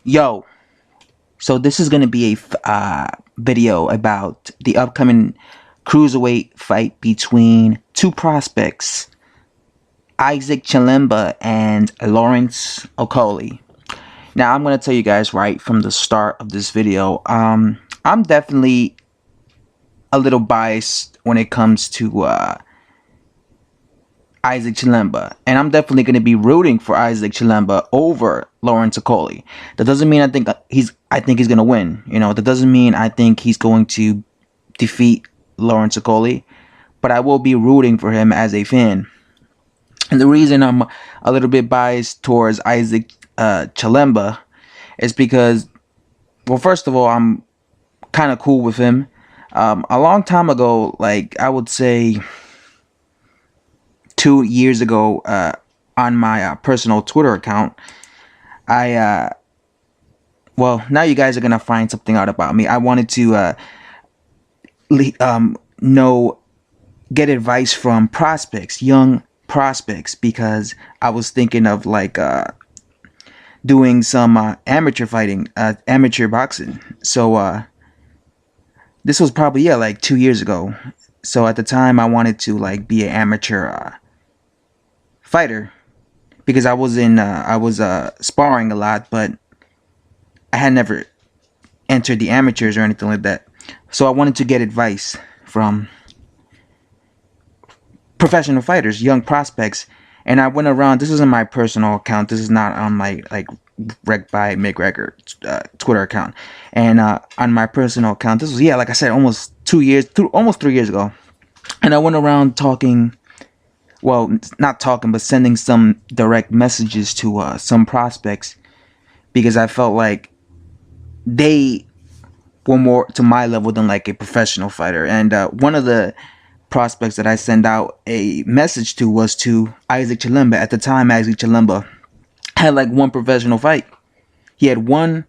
Yo, so this is gonna be a video about the upcoming cruiserweight fight between two prospects, Isaac Chilemba and Lawrence Okolie. Now I'm gonna tell you guys right from the start of this video, I'm definitely a little biased when it comes to Isaac Chilemba, and I'm definitely going to be rooting for Isaac Chilemba over Lawrence Okolie. That doesn't mean I think he's going to win. You know, that doesn't mean I think he's going to defeat Lawrence Okolie, but I will be rooting for him as a fan. And the reason I'm a little bit biased towards Isaac Chilemba is because, well, first of all, I'm kind of cool with him. A long time ago, like I would say 2 years ago, on my personal Twitter account, well, now you guys are gonna find something out about me. I wanted to get advice from prospects, young prospects, because I was thinking of like doing some amateur fighting, amateur boxing. So this was probably like 2 years ago. So at the time, I wanted to like be an amateur fighter, because I was sparring a lot, but I had never entered the amateurs or anything like that. So I wanted to get advice from professional fighters, young prospects, and I went around. This is in my personal account. This is not on my like Rec by McGregor Twitter account. And on my personal account, this was, yeah, like I said, almost 3 years ago. And I went around talking, well, not talking, but sending some direct messages to some prospects, because I felt like they were more to my level than like a professional fighter. And one of the prospects that I sent out a message to was to Isaac Chilemba. At the time, Isaac Chilemba had like one professional fight. He had one,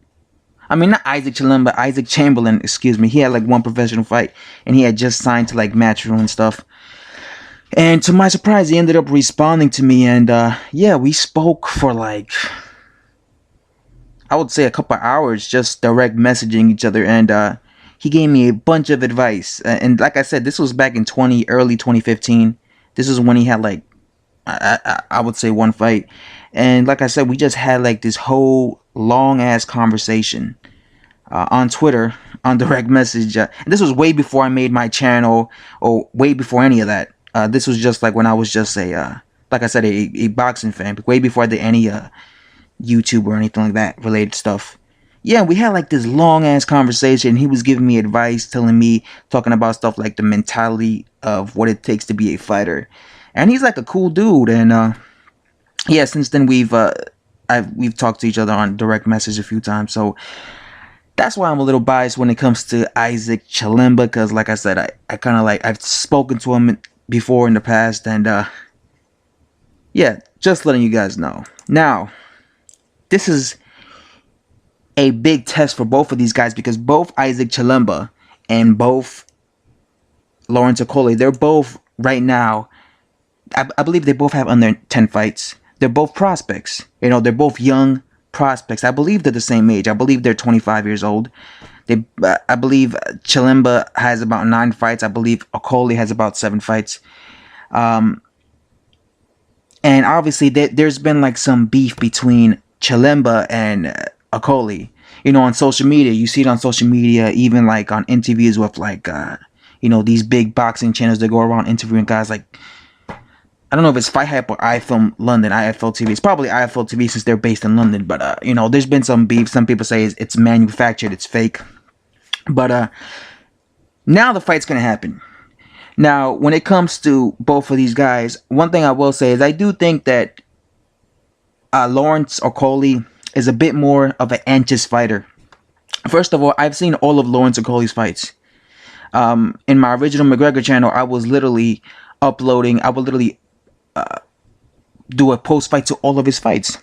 I mean, not Isaac Chilemba, Isaac Chamberlain, excuse me. He had like one professional fight, and he had just signed to like Matchroom and stuff. And to my surprise, he ended up responding to me, and yeah, we spoke for like, I would say a couple hours, just direct messaging each other, and he gave me a bunch of advice. And like I said, this was back in early 2015. This is when he had like, I would say one fight. And like I said, we just had like this whole long ass conversation on Twitter, on direct message. And this was way before I made my channel, or way before any of that. This was just like when I was just a, like I said, a boxing fan, way before I did any YouTube or anything like that related stuff. Yeah, we had like this long ass conversation. He was giving me advice, talking about stuff like the mentality of what it takes to be a fighter. And he's like a cool dude. And yeah, since then we've talked to each other on direct message a few times. So that's why I'm a little biased when it comes to Isaac Chilemba, because like I said, I kind of like, I've spoken to him before in the past, and yeah, just letting you guys know. Now, this is a big test for both of these guys, because both Isaac Chilemba and both Lawrence Okolie, they're both right now, I believe they both have under 10 fights. They're both prospects. You know, they're both young prospects. I believe they're the same age. I believe they're 25 years old. I believe Chilemba has about 9 fights. I believe Okolie has about 7 fights. And obviously there's been like some beef between Chilemba and Okolie. You know, on social media. You see it on social media, even like on interviews with like, you know, these big boxing channels that go around interviewing guys like, I don't know if it's Fight Hype or iFilm London, IFL TV. It's probably IFL TV since they're based in London. But, you know, there's been some beef. Some people say it's manufactured, it's fake. But now the fight's going to happen. Now, when it comes to both of these guys, one thing I will say is I do think that Lawrence Okolie is a bit more of an anxious fighter. First of all, I've seen all of Lawrence Okolie's fights. In my original McGregor channel, I was literally uploading, I would literally do a post-fight to all of his fights.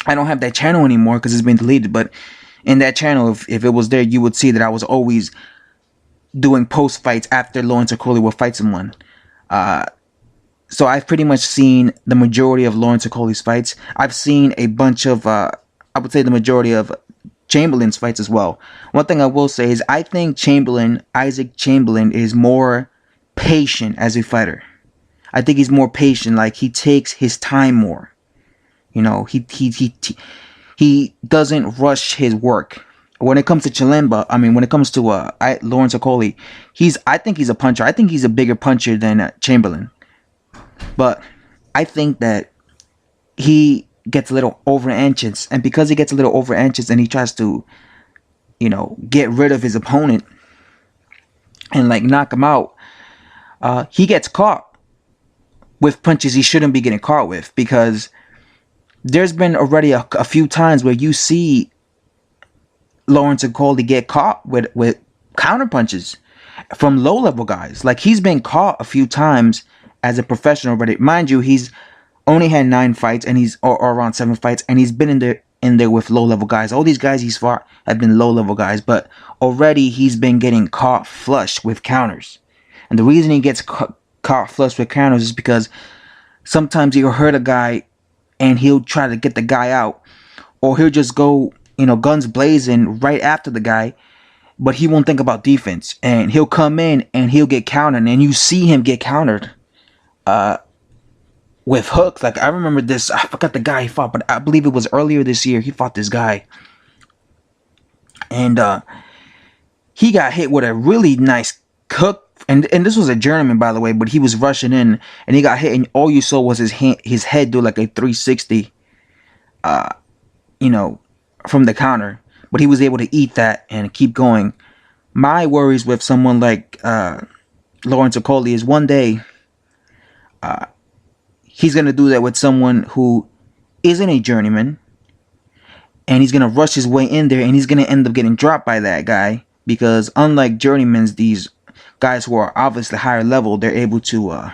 I don't have that channel anymore because it's been deleted, but in that channel, if it was there, you would see that I was always doing post-fights after Lawrence Okolie would fight someone. So I've pretty much seen the majority of Lawrence Okolie's fights. I've seen a bunch of I would say the majority of Chamberlain's fights as well. One thing I will say is I think Isaac Chamberlain is more patient as a fighter. I think he's more patient. Like, he takes his time more. You know, he doesn't rush his work. When it comes to Chilemba, I mean, when it comes to Lawrence Okolie, I think he's a puncher. I think he's a bigger puncher than Chamberlain. But I think that he gets a little over anxious, and because he gets a little over anxious and he tries to, you know, get rid of his opponent and like knock him out, he gets caught with punches he shouldn't be getting caught with, because there's been already a few times where you see Lawrence Okolie get caught with counter punches from low level guys. Like, he's been caught a few times as a professional already. Mind you, he's only had 9 fights, and or around 7 fights, and he's been in there with low level guys. All these guys he's fought have been low level guys, but already he's been getting caught flush with counters. And the reason he gets caught flush with counters is because sometimes he'll hurt a guy and he'll try to get the guy out, or he'll just go, you know, guns blazing right after the guy, but he won't think about defense, and he'll come in and he'll get countered, and you see him get countered with hooks. Like, I remember this, I forgot the guy he fought, but I believe it was earlier this year. He fought this guy, and he got hit with a really nice hook, and this was a journeyman, by the way, but he was rushing in, and he got hit, and all you saw was his head do like a 360, you know, from the counter, but he was able to eat that and keep going. My worries with someone like Lawrence Okolie is one day he's going to do that with someone who isn't a journeyman, and he's going to rush his way in there, and he's going to end up getting dropped by that guy, because unlike journeymans, these guys who are obviously higher level, they're able to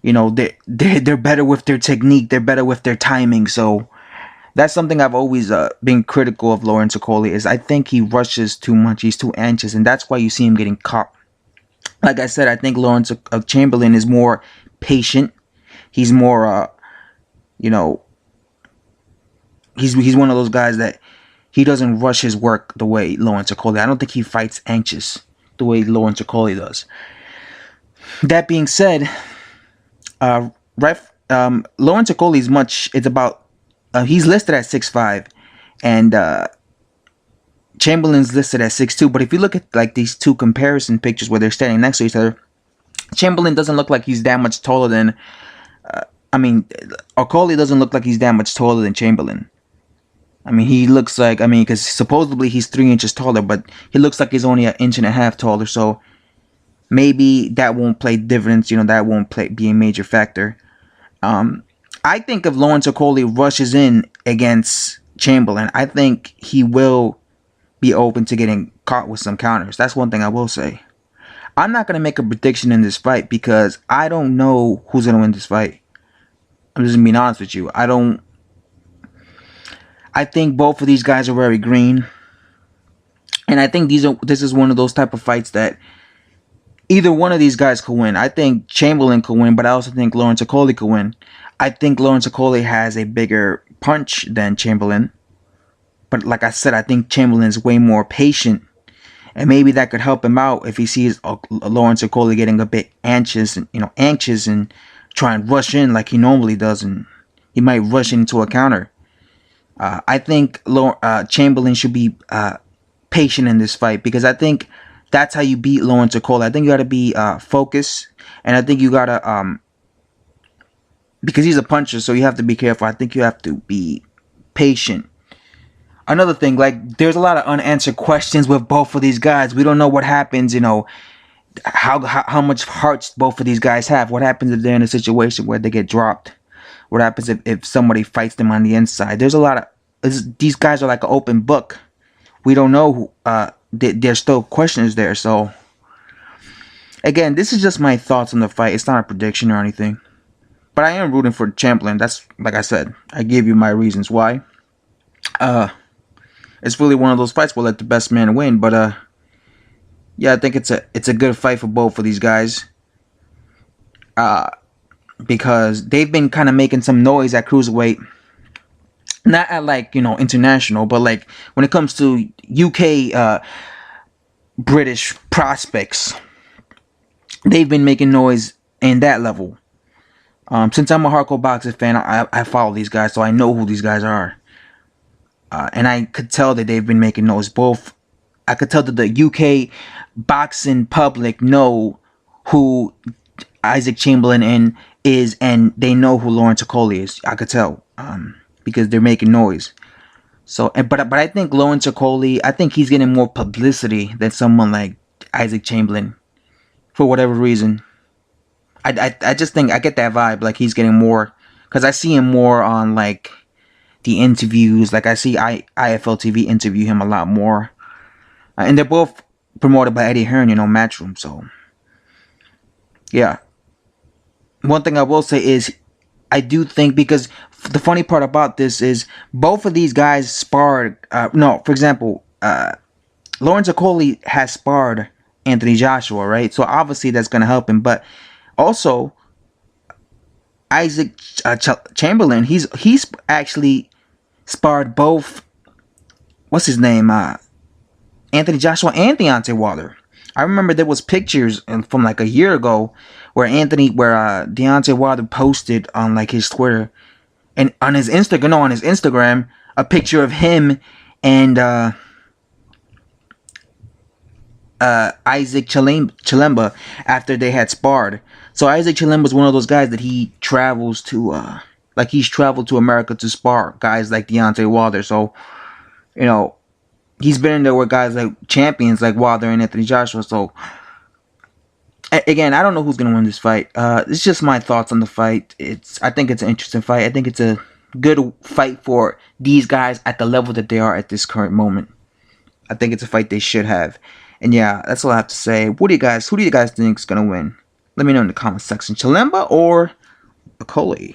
you know, they're better with their technique, they're better with their timing. So that's something I've always been critical of Lawrence Okolie, is I think he rushes too much, he's too anxious, and that's why you see him getting caught. Like I said, I think Lawrence Chamberlain is more patient. He's more you know, he's one of those guys that he doesn't rush his work the way Lawrence Okolie. I don't think he fights anxious the way Lawrence Okolie does. That being said, Lawrence Okolie is much, it's about, he's listed at 6'5", and Chamberlain's listed at 6'2", but if you look at like these two comparison pictures where they're standing next to each other, Chamberlain doesn't look like he's that much taller than, I mean, Okolie doesn't look like he's that much taller than Chamberlain. I mean, he looks like, I mean, because supposedly he's 3 inches taller, but he looks like he's only 1.5 inches taller, so maybe that won't play dividends, you know, that won't be a major factor. I think if Lawrence Okolie rushes in against Chamberlain, I think he will be open to getting caught with some counters. That's one thing I will say. I'm not going to make a prediction in this fight because I don't know who's going to win this fight. I'm just being honest with you. I think both of these guys are very green. And I think this is one of those type of fights that either one of these guys could win. I think Chamberlain could win, but I also think Lawrence Okolie could win. I think Lawrence Okolie has a bigger punch than Chamberlain. But like I said, I think Chamberlain's way more patient. And maybe that could help him out if he sees Lawrence Okolie getting a bit anxious and try and rush in like he normally does, and he might rush into a counter. I think Chamberlain should be patient in this fight, because I think that's how you beat Lawrence Okolie. I think you got to be focused, and I think you got to, because he's a puncher, so you have to be careful. I think you have to be patient. Another thing, like, there's a lot of unanswered questions with both of these guys. We don't know what happens, you know, how much hearts both of these guys have. What happens if they're in a situation where they get dropped? What happens if somebody fights them on the inside? There's a lot of, these guys are like an open book. We don't know who, there's still questions there. So, again, this is just my thoughts on the fight. It's not a prediction or anything. But I am rooting for Chamberlain. That's, like I said, I gave you my reasons why. It's really one of those fights where let the best man win. But yeah, I think it's a good fight for both of these guys. Because they've been kind of making some noise at cruiserweight. not at like, international, but like when it comes to UK British prospects, they've been making noise in that level. Since I'm a hardcore boxing fan, I follow these guys, so I know who these guys are. And I could tell that they've been making noise. Both, I could tell that the UK boxing public know who Isaac Chamberlain is, and they know who Lawrence Okolie is. I could tell, because they're making noise. So, but I think Lawrence Okolie, I think he's getting more publicity than someone like Isaac Chamberlain, for whatever reason. I just think I get that vibe, like he's getting more, because I see him more on like the interviews. Like I see IFL TV interview him a lot more, and they're both promoted by Eddie Hearn, Matchroom. So yeah, one thing I will say is I do think, because the funny part about this is both of these guys sparred. No, for example, Lawrence Okolie has sparred Anthony Joshua, right? So obviously that's gonna help him, but also Isaac Chamberlain, he's actually sparred both, what's his name, Anthony Joshua and Deontay Wilder. I remember there was pictures from like a year ago where Deontay Wilder posted on like his Twitter and on his Instagram, a picture of him and Isaac Chilemba after they had sparred. So Isaac Chilemba is one of those guys that he travels to, like he's traveled to America to spar guys like Deontay Wilder. So, he's been in there with guys like champions like Wilder and Anthony Joshua. So, again, I don't know who's going to win this fight. It's just my thoughts on the fight. I think it's an interesting fight. I think it's a good fight for these guys at the level that they are at this current moment. I think it's a fight they should have. And yeah, that's all I have to say. Who do you guys think is going to win? Let me know in the comment section. Chilemba or Okolie?